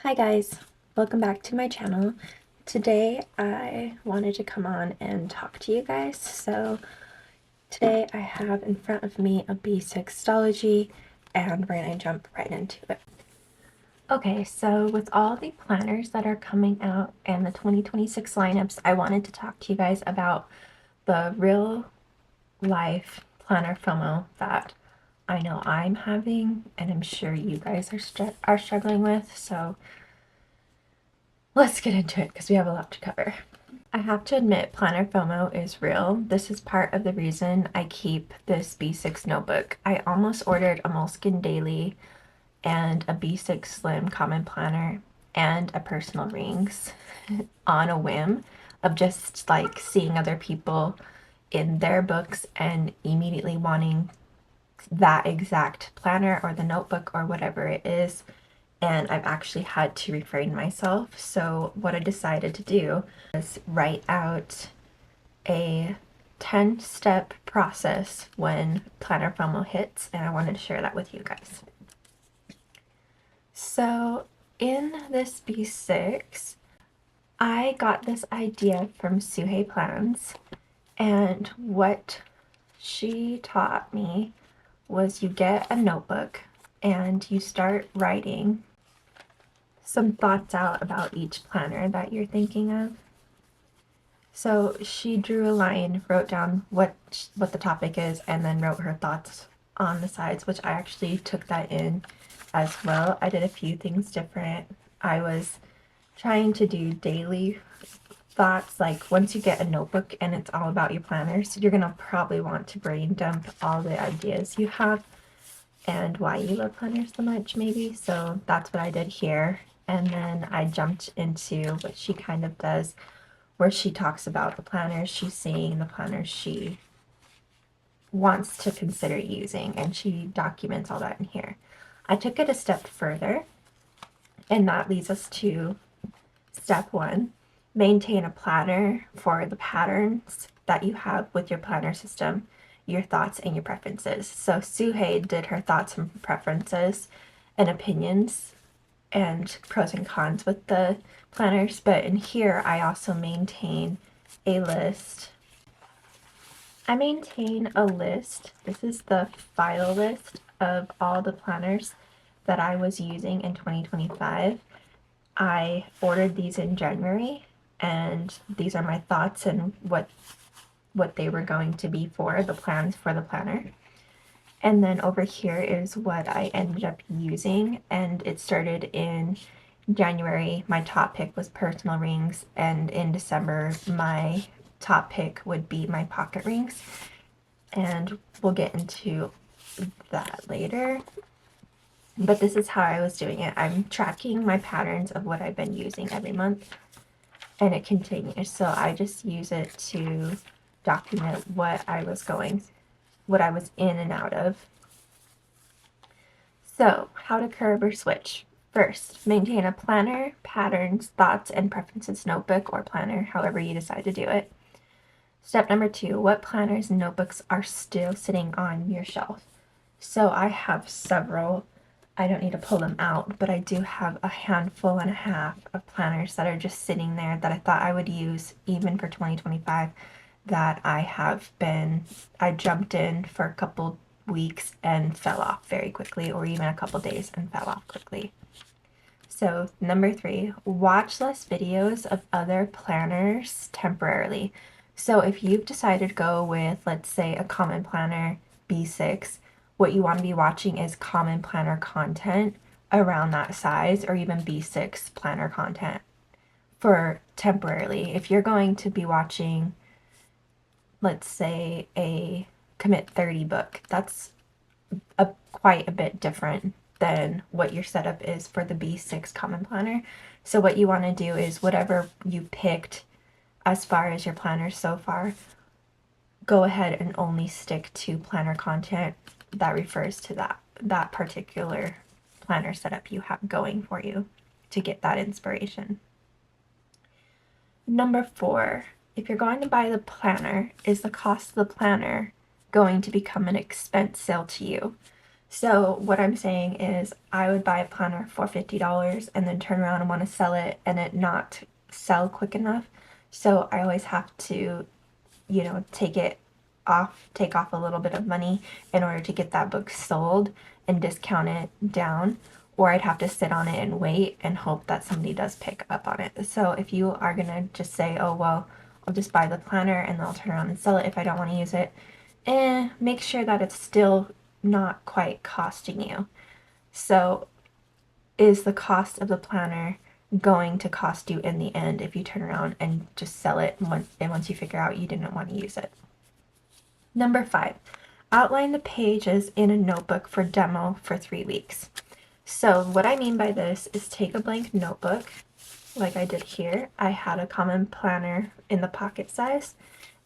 Hi guys, welcome back to my channel. Today I wanted to come on and talk to you guys. So today I have in front of me a B6 Stology and we're going to jump right into it. Okay, so with all the planners that are coming out and the 2026 lineups, I wanted to talk to you guys about the real life planner FOMO that I know I'm having and I'm sure you guys are struggling with. So let's get into it because we have a lot to cover. I have to admit, planner FOMO is real. This is part of the reason I keep this B6 notebook. I almost ordered a Moleskine Daily and a B6 Slim Common Planner and a Personal Rings on a whim of just like seeing other people in their books and immediately wanting that exact planner or the notebook or whatever it is, and I've actually had to refrain myself. So what I decided to do is write out a 10-step process when planner FOMO hits, and I wanted to share that with you guys. So in this B6, I got this idea from Suhei Plans, and what she taught me was you get a notebook and you start writing some thoughts out about each planner that you're thinking of. So she drew a line, wrote down what the topic is, and then wrote her thoughts on the sides, which I actually took that in as well. I did a few things different. I was trying to do daily thoughts, like once you get a notebook and it's all about your planners, you're gonna probably want to brain dump all the ideas you have and why you love planners so much, maybe. So that's what I did here. And then I jumped into what she kind of does, where she talks about the planners she's seeing, the planners she wants to consider using, and she documents all that in here. I took it a step further, and that leads us to step 1. Maintain a planner for the patterns that you have with your planner system, your thoughts and your preferences. So Suhei did her thoughts and preferences and opinions and pros and cons with the planners, but in here I also maintain a list. I maintain a list. This is the file list of all the planners that I was using in 2025. I ordered these in January, and these are my thoughts and what they were going to be for, the plans for the planner. And then over here is what I ended up using, and it started in January. My top pick was Personal Rings, and in December my top pick would be my pocket rings, and we'll get into that later. But this is how I was doing it. I'm tracking my patterns of what I've been using every month, and it continues. So I just use it to document what I was in and out of. So, how to curve or switch. First, maintain a planner, patterns, thoughts, and preferences notebook or planner, however you decide to do it. Step number 2, what planners and notebooks are still sitting on your shelf? So I have several. I don't need to pull them out, but I do have a handful and a half of planners that are just sitting there that I thought I would use even for 2025, that I jumped in for a couple weeks and fell off very quickly, or even a couple days and fell off quickly. So number 3, watch less videos of other planners temporarily. So if you've decided to go with, let's say, a common planner B6, what you want to be watching is common planner content around that size, or even B6 planner content for temporarily. If you're going to be watching, let's say, a Commit 30 book, that's quite a bit different than what your setup is for the B6 common planner. So what you want to do is whatever you picked as far as your planners so far, go ahead and only stick to planner content that refers to that particular planner setup you have going for you to get that inspiration. Number 4, if you're going to buy the planner, is the cost of the planner going to become an expense sale to you? So what I'm saying is I would buy a planner for $50 and then turn around and want to sell it and it not sell quick enough. So I always have to, take off a little bit of money in order to get that book sold and discount it down. Or I'd have to sit on it and wait and hope that somebody does pick up on it. So if you are gonna just say, oh, well, I'll just buy the planner and then I'll turn around and sell it if I don't want to use it, make sure that it's still not quite costing you. So, is the cost of the planner going to cost you in the end if you turn around and just sell it once you figure out you didn't want to use it? Number 5, outline the pages in a notebook for demo for 3 weeks. So, what I mean by this is take a blank notebook, like I did here. I had a common planner in the pocket size,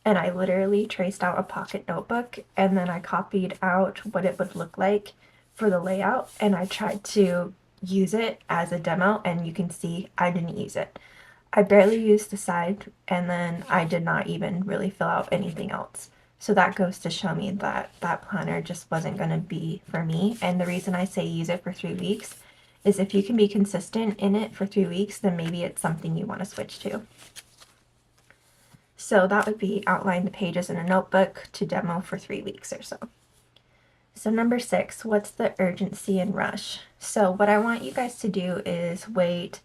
and I literally traced out a pocket notebook and then I copied out what it would look like for the layout, and I tried to use it as a demo, and you can see I didn't use it. I barely used the side, and then I did not even really fill out anything else. So that goes to show me that that planner just wasn't going to be for me. And the reason I say use it for 3 weeks is if you can be consistent in it for 3 weeks, then maybe it's something you want to switch to. So that would be outline the pages in a notebook to demo for 3 weeks or so. So number 6, what's the urgency and rush? So what I want you guys to do is wait.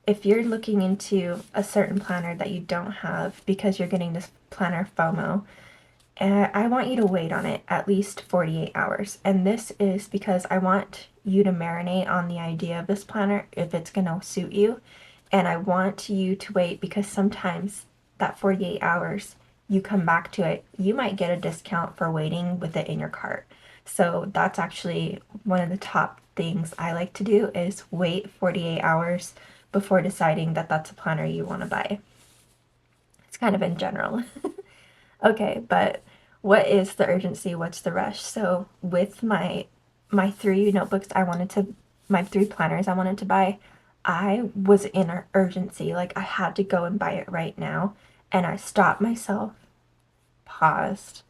If you're looking into a certain planner that you don't have because you're getting this planner FOMO, I want you to wait on it at least 48 hours. And this is because I want you to marinate on the idea of this planner if it's going to suit you. And I want you to wait because sometimes that 48 hours, you come back to it, you might get a discount for waiting with it in your cart. So that's actually one of the top things I like to do is wait 48 hours before deciding that that's a planner you want to buy. It's kind of in general. Okay, but what is the urgency? What's the rush? So with my 3 notebooks my 3 planners I wanted to buy, I was in an urgency. Like I had to go and buy it right now. And I stopped myself, paused,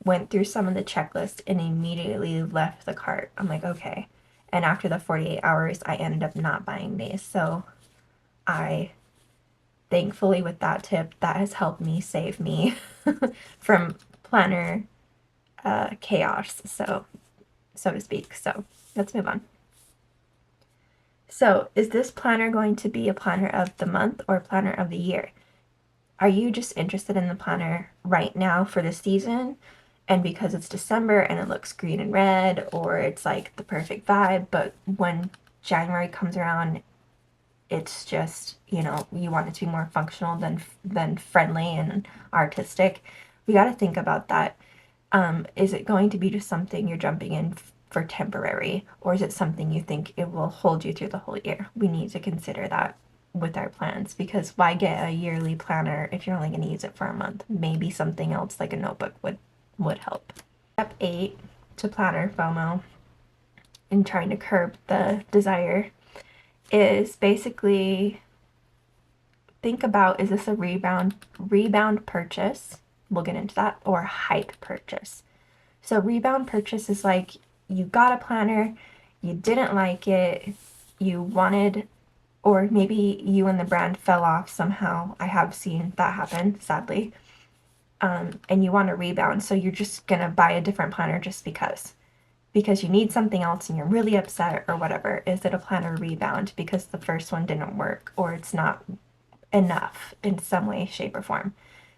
went through some of the checklist, and immediately left the cart. I'm like, okay. And after the 48 hours, I ended up not buying these. So I, thankfully, with that tip, that has helped me save me from planner chaos, so to speak. So let's move on. So is this planner going to be a planner of the month or a planner of the year? Are you just interested in the planner right now for the season and because it's December and it looks green and red, or it's like the perfect vibe, but when January comes around, it's just, you want it to be more functional than friendly and artistic? We got to think about that. Is it going to be just something you're jumping in for temporary, or is it something you think it will hold you through the whole year? We need to consider that with our plans, because why get a yearly planner if you're only going to use it for a month? Maybe something else like a notebook would help. Step 8 to planner FOMO and trying to curb the desire is basically think about, is this a rebound purchase? We'll get into that, or hype purchase. So rebound purchase is like you got a planner, you didn't like it, you wanted, or maybe you and the brand fell off somehow. I have seen that happen, sadly. And you want to rebound, so you're just gonna buy a different planner just because you need something else and you're really upset or whatever. Is it a planner rebound because the first one didn't work or it's not enough in some way, shape, or form?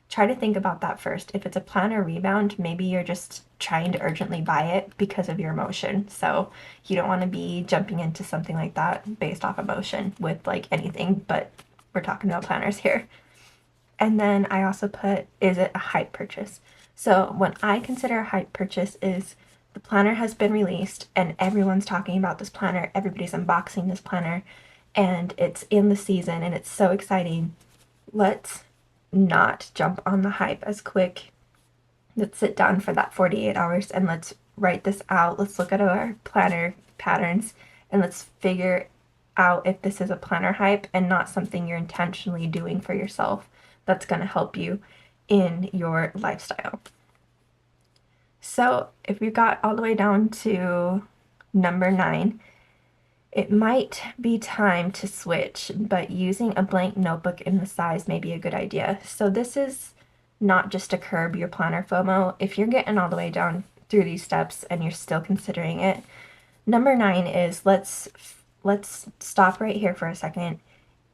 Try to think about that first. If it's a planner rebound, maybe you're just trying to urgently buy it because of your emotion. So you don't want to be jumping into something like that based off emotion with like anything, but we're talking about planners here. And then I also put, is it a hype purchase? So what I consider a hype purchase is the planner has been released and everyone's talking about this planner, everybody's unboxing this planner, and it's in the season and it's so exciting. Let's not jump on the hype as quick. Let's sit down for that 48 hours and let's write this out. Let's look at our planner patterns and let's figure out if this is a planner hype and not something you're intentionally doing for yourself that's going to help you in your lifestyle. So if we got all the way down to Number 9, it might be time to switch, but using a blank notebook in the size may be a good idea. So this is not just to curb your planner FOMO. If you're getting all the way down through these steps and you're still considering it, number 9 is let's stop right here for a second.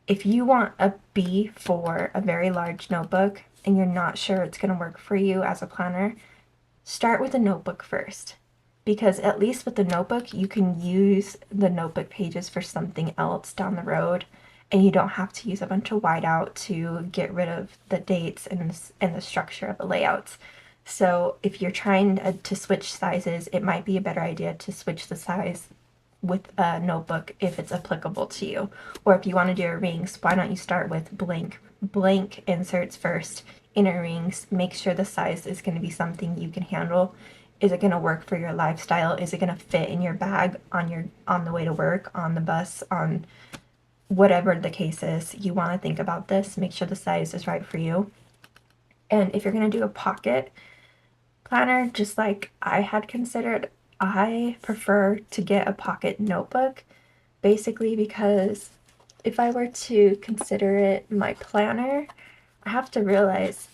If you want a B for a very large notebook and you're not sure it's going to work for you as a planner, start with a notebook first. Because at least with the notebook, you can use the notebook pages for something else down the road, and you don't have to use a bunch of whiteout to get rid of the dates and the structure of the layouts. So if you're trying to switch sizes, it might be a better idea to switch the size with a notebook if it's applicable to you. Or if you want to do your rings, why don't you start with blank inserts first, inner rings, make sure the size is going to be something you can handle. Is it going to work for your lifestyle? Is it going to fit in your bag on the way to work, on the bus, on whatever the case is? You want to think about this, make sure the size is right for you. And if you're going to do a pocket planner, just like I had considered, I prefer to get a pocket notebook, basically because if I were to consider it my planner, I have to realize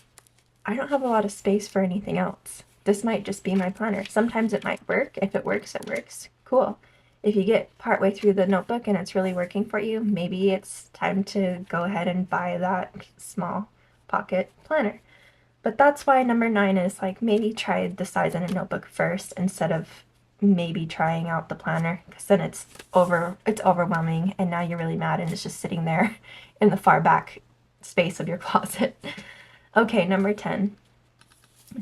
I don't have a lot of space for anything else. This might just be my planner. Sometimes it might work. If it works, it works. Cool. If you get partway through the notebook and it's really working for you, maybe it's time to go ahead and buy that small pocket planner. But that's why number 9 is like maybe try the size in a notebook first instead of maybe trying out the planner, because then it's overwhelming and now you're really mad and it's just sitting there in the far back space of your closet. Okay, number 10.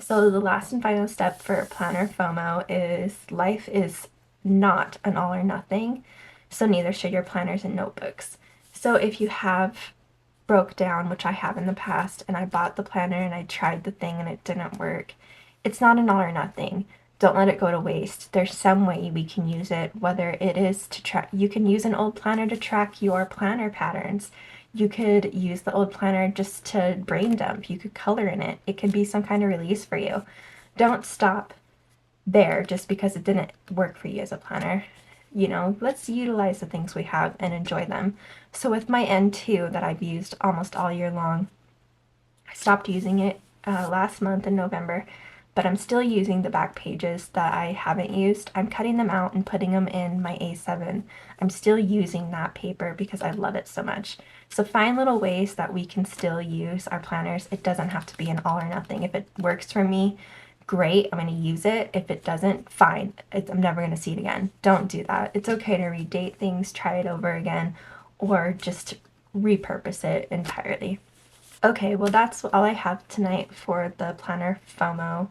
So the last and final step for planner FOMO is life is not an all or nothing, so neither should your planners and notebooks. So if you have broke down, which I have in the past, and I bought the planner and I tried the thing and it didn't work, it's not an all or nothing. Don't let it go to waste. There's some way we can use it, whether it is to track. You can use an old planner to track your planner patterns. You could use the old planner just to brain dump. You could color in it. It could be some kind of release for you. Don't stop there just because it didn't work for you as a planner. You know, let's utilize the things we have and enjoy them. So with my N2 that I've used almost all year long, I stopped using it last month in November, but I'm still using the back pages that I haven't used. I'm cutting them out and putting them in my A7. I'm still using that paper because I love it so much. So find little ways that we can still use our planners. It doesn't have to be an all or nothing. If it works for me, great, I'm going to use it. If it doesn't, fine. I'm never going to see it again. Don't do that. It's okay to redate things, try it over again, or just repurpose it entirely. Okay, well that's all I have tonight for the planner FOMO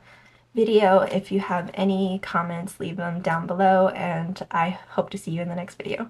video. If you have any comments, leave them down below, and I hope to see you in the next video.